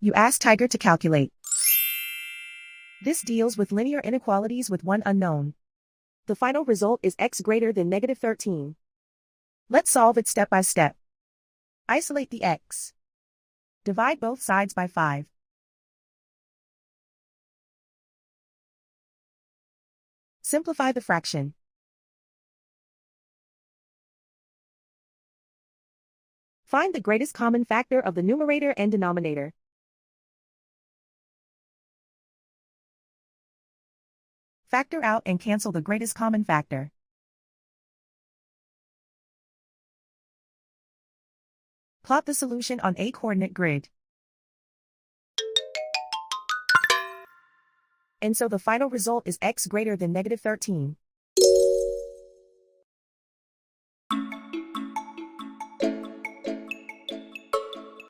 You ask Tiger to calculate. This deals with linear inequalities with one unknown. The final result is x greater than negative 13. Let's solve it step by step. Isolate the x. Divide both sides by 5. Simplify the fraction. Find the greatest common factor of the numerator and denominator. Factor out and cancel the greatest common factor. Plot the solution on a coordinate grid. And so the final result is x greater than negative 13.